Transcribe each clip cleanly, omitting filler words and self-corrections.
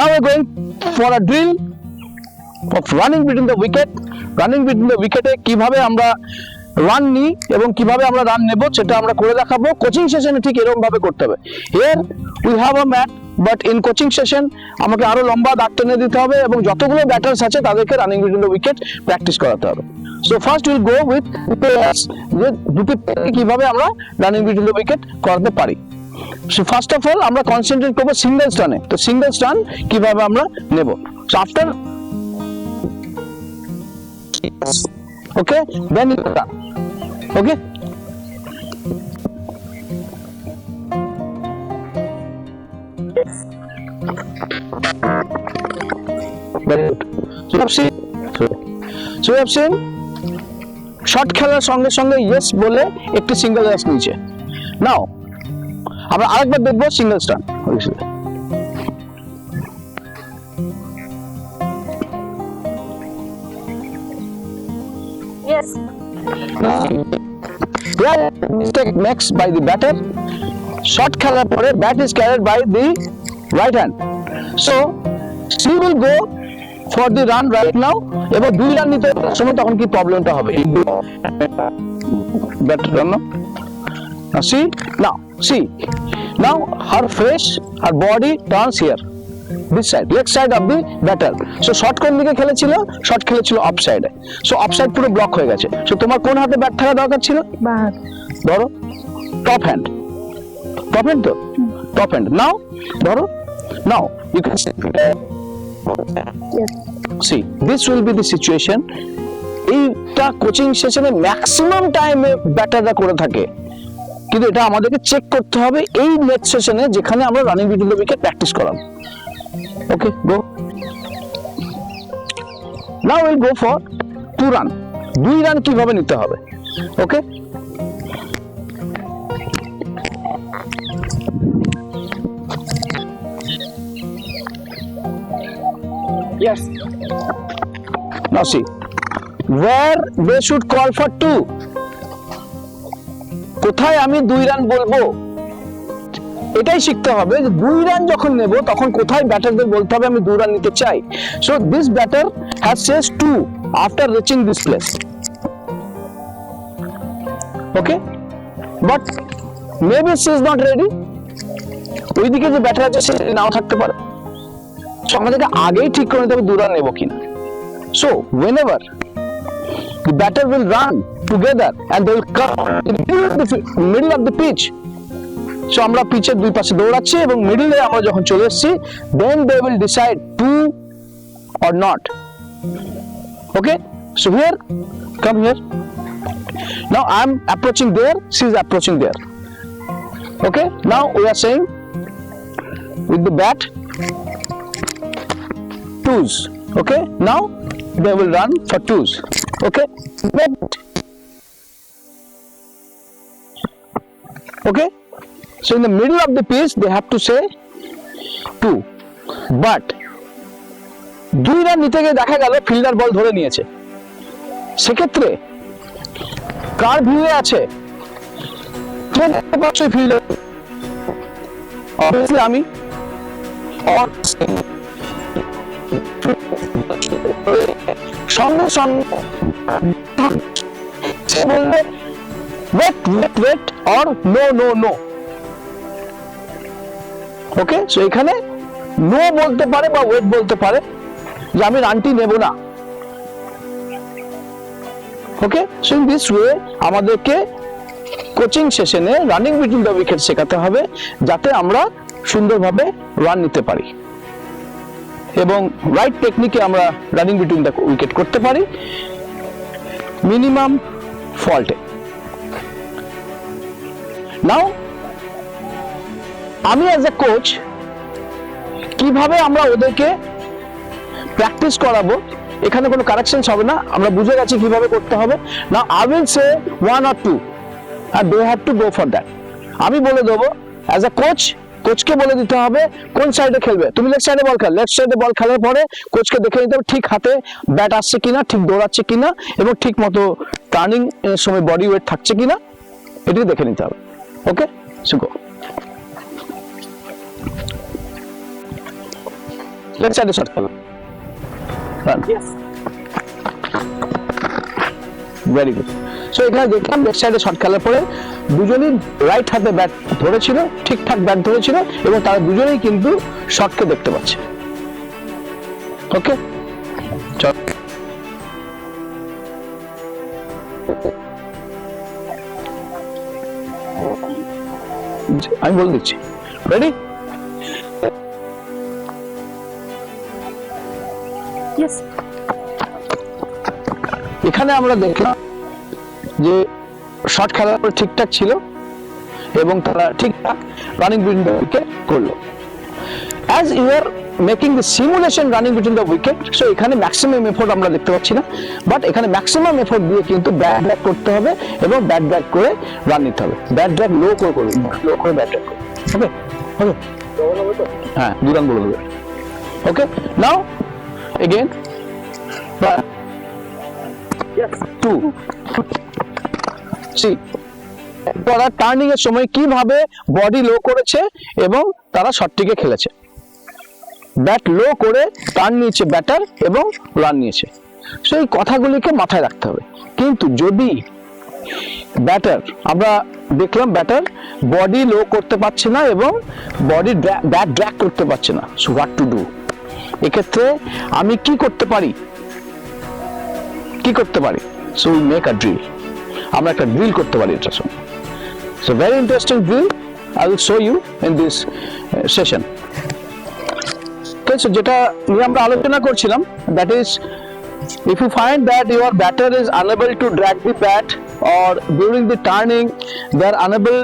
Now we're going for a drill of running between the wicket. Running between the wicket এ কিভাবে আমরা run নিই এবং কিভাবে আমরা রান নেব সেটা আমরা করে দেখাবো। কোচিং সেশনে ঠিক এরকম ভাবে করতে হবে। Here we have a mat, but in coaching session আমাকে আরো লম্বা দাগ টেনে দিতে হবে এবং যতগুলো ব্যাটার্স আছে তাদেরকে running between the wicket practice করাতে হবে। So first will go with pairs, যে দুটি কিভাবে আমরা রানিং বিটুইন দ্য উইকেট করাতে পারি। সো ফার্স্ট অফ অল আমরা কনসেন্ট্রেট করবো সিঙ্গেল স্টানে। তো সিঙ্গেল স্টান কিভাবে আমরা নেব। So after okay, then you run. Okay, very good. So you have seen short খেলার সঙ্গে সঙ্গে ইয়েস বলে একটি সিঙ্গেল রেস নিচে। নাও আমরা আরেকবার দেখবো single stun. Yes. Yeah, mistake makes by the batter. Shot খেলার পরে bat is carried by the right hand. So she will go for the run right now. এবার দুই রান নিতে সময় তখন কি প্রবলেমটা হবে? Batter run now. See. Now her face, her body turns here. This side, left side of the batter. So short কোন দিকে খেলেছিল? শর্ট খেলেছিল অফ সাইডে। সো অফ সাইড পুরো ব্লক হয়ে গেছে। সো তোমার কোন হাতে ব্যাট থাকা দরকার ছিল? বাঁ। ধরো টপ হ্যান্ড তো টপ হ্যান্ড। নাও ধরো, now you can see this will be the situation. এইটা কোচিং সেশনে ম্যাক্সিমাম টাইমে ব্যাটাররা করে থাকে, কিন্তু এটা আমাদেরকে চেক করতে হবে এই নেক্সট সেশনে যেখানে আমরা running between the wicket practice করাবো। Okay, go. Now we'll go for 2 run. 2 run কিভাবে নিতে হবে? Okay? Yes. Now see, where they should call for 2. কোথায় আমি 2 রান বলবো এটাই শিখতে হবে। যে 2 রান যখন নেব তখন কোথায় ব্যাটারদের বলতে হবে আমি 2 রান নিতে চাই। So this batter has says 2 after reaching this place. Okay, but maybe she is not ready. ওইদিকে যে ব্যাটার আছে সে নাও থাকতে পারে। সো আমাদেরকে আগেই ঠিক করে নিতে হবে 2 রান নেব কিনা। So whenever the batter will run together and they will come in the middle of the pitch. So আমরা পিচের দুই পাশে দৌড়াচ্ছি এবং মিডলে আমরা যখন চলে এসেছি then they will decide to or not. Okay, so here, come here. Now I am approaching there, she is approaching there. Okay, now we are saying with the bat 2s. Okay, now they will run for 2s. Okay, okay. So in the middle of the pitch they have to say 2, but 2 run নিতে গিয়ে দেখা গেল fielder বল ধরে নিয়েছে। সেক্ষেত্রে কার ভিউয়ে আছে? Fielder obviously আমি সঙ্গে সঙ্গে বলবে wait or no. Okay, so এখানে নো বলতে পারে বা ওয়েট বলতে পারে যে আমি রানটি নেব না। ওকে, সো ইন দিস ওয়ে আমাদেরকে কোচিং সেশনে রানিং বিটুইন দ্য উইকেট শেখাতে হবে যাতে আমরা সুন্দরভাবে রান নিতে পারি এবং রাইট টেকনিকে আমরা রানিং বিটুইন দ্য উইকেট করতে পারি মিনিমাম ফল্টে। নাও আমি অ্যাজ এ কোচ কিভাবে আমরা ওদেরকে প্র্যাকটিস করাবো, এখানে কোনো কারেকশনস হবে না, আমরা বুঝে গেছি কিভাবে করতে হবে। না I will say 1 or 2 and they have to go for that. আমি বলে দেবো অ্যাজ এ কোচকে বলে দিতে হবে কোন সাইডে খেলবে। তুমি লেফট সাইডে বল খেল, লেফট সাইডে বল খেলার পরে কোচকে দেখে নিতে হবে ঠিক হাতে ব্যাট আসছে কিনা, ঠিক দৌড়াচ্ছে কিনা এবং ঠিক মতো টার্নিং এর সময় বডি ওয়েট থাকছে কিনা, এটি দেখে নিতে হবে। ওকে, সো গো। লেফট সাইডে শট খেলা, ভেরি গুড। সো এখানে দেখলাম লেফট সাইডে শট খেলার পরে দুজনই রাইট হাতে ব্যাট ধরেছিল, ঠিকঠাক ব্যাট ধরেছিল এবং তারা দুজনেই কিন্তু শটকে দেখতে পাচ্ছে। ওকে, চল আমি বলে দিচ্ছি, রেডি? এখানে আমরা দেখলাম যে শট খেলার পর ঠিকঠাক ছিল এবং তারা ঠিকঠাক রানিং বিটুইন দ্য উইকেট করলো। As you are making the simulation running between the wicket, so এখানে ম্যাক্সিমাম এফোর্ট আমরা দেখতে পাচ্ছি না, বাট এখানে ম্যাক্সিমাম এফোর্ট দিয়ে কিন্তু ব্যাট ড্র্যাগ করতে হবে এবং ব্যাট ড্র্যাগ করে রান নিতে হবে। ব্যাট ড্র্যাগ লো করে করবে, লো করে ব্যাট ড্র্যাগ করবে। ওকে ওকে, হ্যাঁ 2 রান বলে দেবে। ওকে, নাও এগেন 2 সি তারা টার্নিং এর সময় কিভাবে বডি লো করেছে এবং তারা শটটিকে খেলেছে। ব্যাট লো করে টার্ন নিয়েছে ব্যাটার এবং রান নিয়েছে। সো এই কথাগুলিকে মাথায় রাখতে হবে। কিন্তু যদি ব্যাটার, আমরা দেখলাম ব্যাটার বডি লো করতে পারছে না এবং বডি ব্যাট ড্র্যাগ করতে পারছে না, সো হোয়াট টু ডু? এক্ষেত্রে আমি কি করতে পারি? So we make a drill. আমরা একটা ড্রিল করতে পারি এটার সঙ্গে। So very interesting drill, I will show you in this session. So যেটা নিয়ে আমরা আলোচনা করছিলাম, that is, if you find that your batter is unable to drag the bat or during the turning they are unable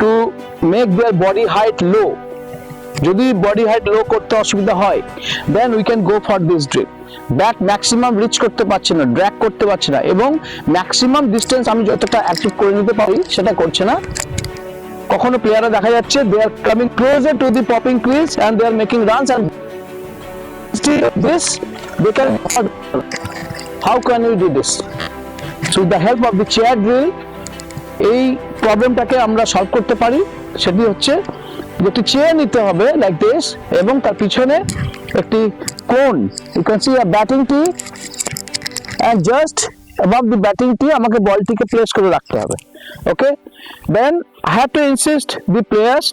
to make their body height low, যদি body height low করতে অসুবিধা হয়, then we can go for this drill. Bat maximum reach করতে পারছে না, drag করতে পারছে না এবং ম্যাক্সিমাম ডিস্টেন্স আমি যতটা অ্যাচিভ করে নিতে পারি সেটা করছে না। কখনো প্লেয়াররা দেখা যাচ্ছে they are coming closer to the popping crease and they are making runs and this they can. How can we do this? So with the help of the chair drill এই প্রবলেমটাকে আমরা সলভ করতে পারি। সেটি হচ্ছে একটি chair নিতে হবে like this এবং তার পিছনে একটি কোন, you can see a batting tee and just above the batting tee আমাকে বলটিকে প্লেস করে রাখতে হবে। Okay, then I have to insist the players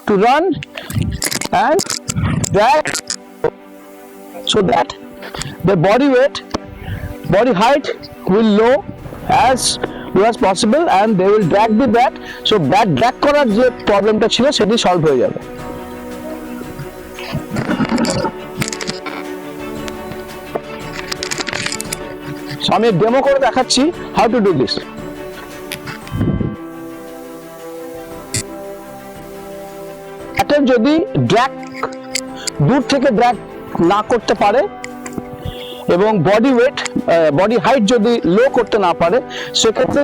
to run and drag so that the body height will low as low as possible and they will drag the bat, so bat drag করার যে প্রবলেমটা ছিল সেটি solve হয়ে যাবে। So আমি demo করে দেখাচ্ছি how to do this. Batter যদি ড্র্যাগ দূর থেকে ড্র্যাগ না করতে পারে এবং বডি হাইট যদি লো করতে না পারে, সেক্ষেত্রে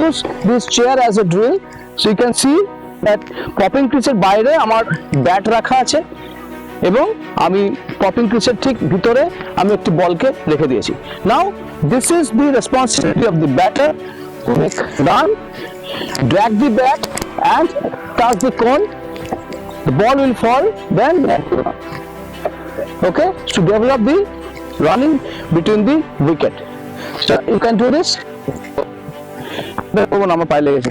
use this chair as a drill. So you can see that popping ক্রিজের বাইরে আমার ব্যাট রাখা আছে এবং আমি পপিং ক্রিজের ঠিক ভিতরে আমি একটি বলকে রেখে দিয়েছি। Now this is the responsibility of the batter to make run, drag the bat and touch the cone. The ball will fall, then okay, to develop the running between the wicket. So you can do this. আমার পায়ে লেগেছে।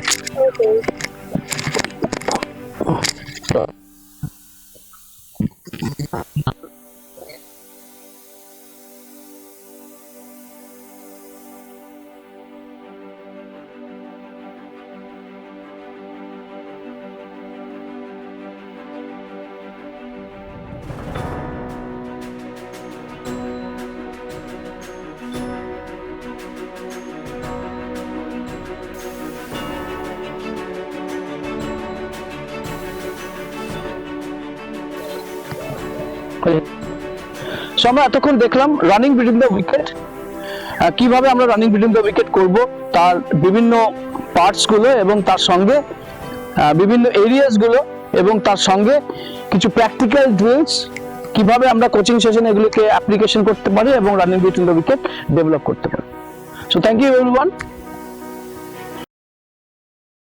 So আমরা এতক্ষণ দেখলাম running between the wicket, কিভাবে আমরা running between the wicket করব, তার বিভিন্ন পার্টস গুলো এবং তার সঙ্গে বিভিন্ন এরিয়াস গুলো এবং তার সঙ্গে কিছু প্র্যাকটিক্যাল ড্রিলস, কিভাবে আমরা কোচিং সেশনে এগুলোকে অ্যাপ্লিকেশন করতে পারি এবং running between the wicket develop করতে পারি। So thank you everyone.